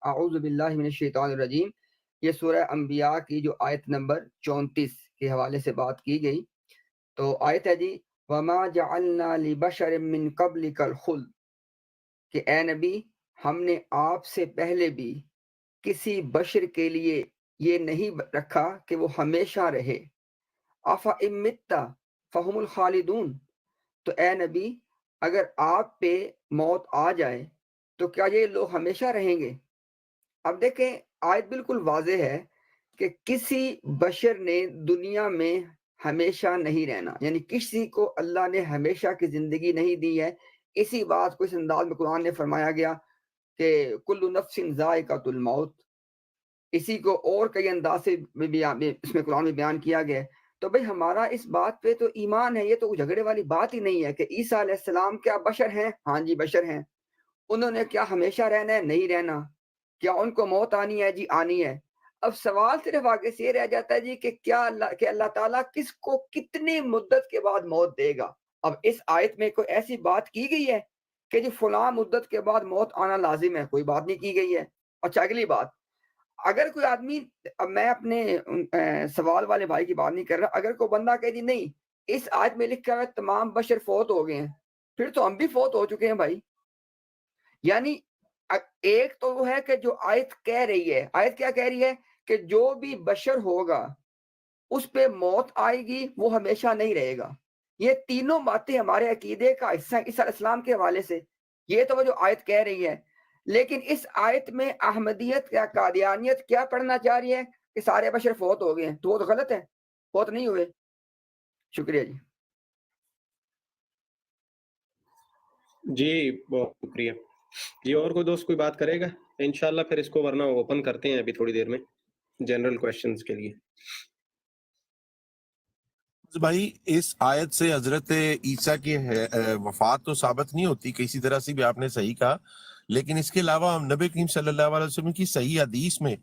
اعوذ باللہ من الشیطان الرجیم. یہ سورہ انبیاء کی جو آیت نمبر 34 کے حوالے سے بات کی گئی. تو آیت ہے جی وَمَا جَعَلْنَا لِبَشَرٍ مِّن قَبْلِكَ الْخُلْدَ، کہ اے نبی ہم نے آپ سے پہلے بھی کسی بشر کے لیے یہ نہیں رکھا کہ وہ ہمیشہ رہے. أَفَإِن مِتَّ فَهُمُ الْخَالِدُونَ، تو اے نبی اگر آپ پہ موت آ جائے تو کیا یہ لوگ ہمیشہ رہیں گے؟ اب دیکھیں آیت بالکل واضح ہے کہ کسی بشر نے دنیا میں ہمیشہ نہیں رہنا، یعنی کسی کو اللہ نے ہمیشہ کی زندگی نہیں دی ہے. اسی بات کو اس انداز میں قرآن نے فرمایا گیا کہ کل نفس ذائقۃ الموت. اسی کو اور کئی انداز سے اس میں قرآن میں بیان کیا گیا ہے. تو بھئی ہمارا اس بات پہ تو ایمان ہے، یہ تو جھگڑے والی بات ہی نہیں ہے کہ عیسیٰ علیہ السلام کیا بشر ہیں؟ ہاں جی بشر ہیں. انہوں نے کیا ہمیشہ رہنا ہے؟ نہیں رہنا. کیا ان کو موت آنی ہے؟ جی آنی ہے. اب سوال صرف آگے سے یہ رہ جاتا ہے جی کہ کیا اللہ تعالیٰ کس کو کتنی مدت کے بعد موت دے گا؟ اب اس آیت میں کوئی ایسی بات کی گئی ہے کہ جی فلاں مدت کے بعد موت آنا لازم ہے؟ کوئی بات نہیں کی گئی ہے. اچھا اگلی بات، اگر کوئی آدمی، اب میں اپنے سوال والے بھائی کی بات نہیں کر رہا، اگر کوئی بندہ کہے جی نہیں اس آیت میں لکھا ہے تمام بشر فوت ہو گئے ہیں، پھر تو ہم بھی فوت ہو چکے ہیں بھائی. یعنی ایک تو وہ ہے کہ جو آیت کہہ رہی ہے، آیت کیا کہہ رہی ہے کہ جو بھی بشر ہوگا اس پہ موت آئے گی، وہ ہمیشہ نہیں رہے گا. یہ تینوں باتیں ہمارے عقیدے کا حصہ عیسیٰ علیہ السلام کے حوالے سے، یہ تو وہ جو آیت کہہ رہی ہے. لیکن اس آیت میں احمدیت یا قادیانیت کیا پڑھنا چاہ رہی ہے کہ سارے بشر فوت ہو گئے ہیں، تو وہ تو غلط ہے، فوت نہیں ہوئے. شکریہ جی. جی بہت شکریہ جی. اور کوئی دوست کوئی بات کرے گا انشاءاللہ؟ پھر اس کو ورنہ اوپن کرتے ہیں ابھی تھوڑی دیر میں جنرل کویسچنز کے لیے. بھائی اس آیت سے حضرت عیسیٰ کی وفات تو ثابت نہیں ہوتی کسی طرح سے بھی، آپ نے صحیح کہا، لیکن اس کے علاوہ ہم نبی کریم صلی اللہ علیہ وسلم کی صحیح حدیث میں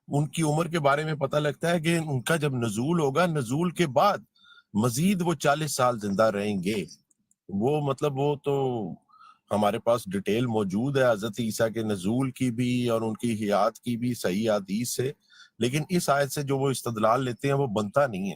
ان کی عمر کے بارے میں پتہ لگتا ہے کہ ان کا جب نزول ہوگا، نزول کے بعد مزید وہ 40 سال زندہ رہیں گے. وہ مطلب وہ تو ہمارے پاس ڈیٹیل موجود ہے حضرت عیسیٰ کے نزول کی بھی اور ان کی حیات کی بھی صحیح حدیث سے، لیکن اس آیت سے جو وہ استدلال لیتے ہیں وہ بنتا نہیں ہے.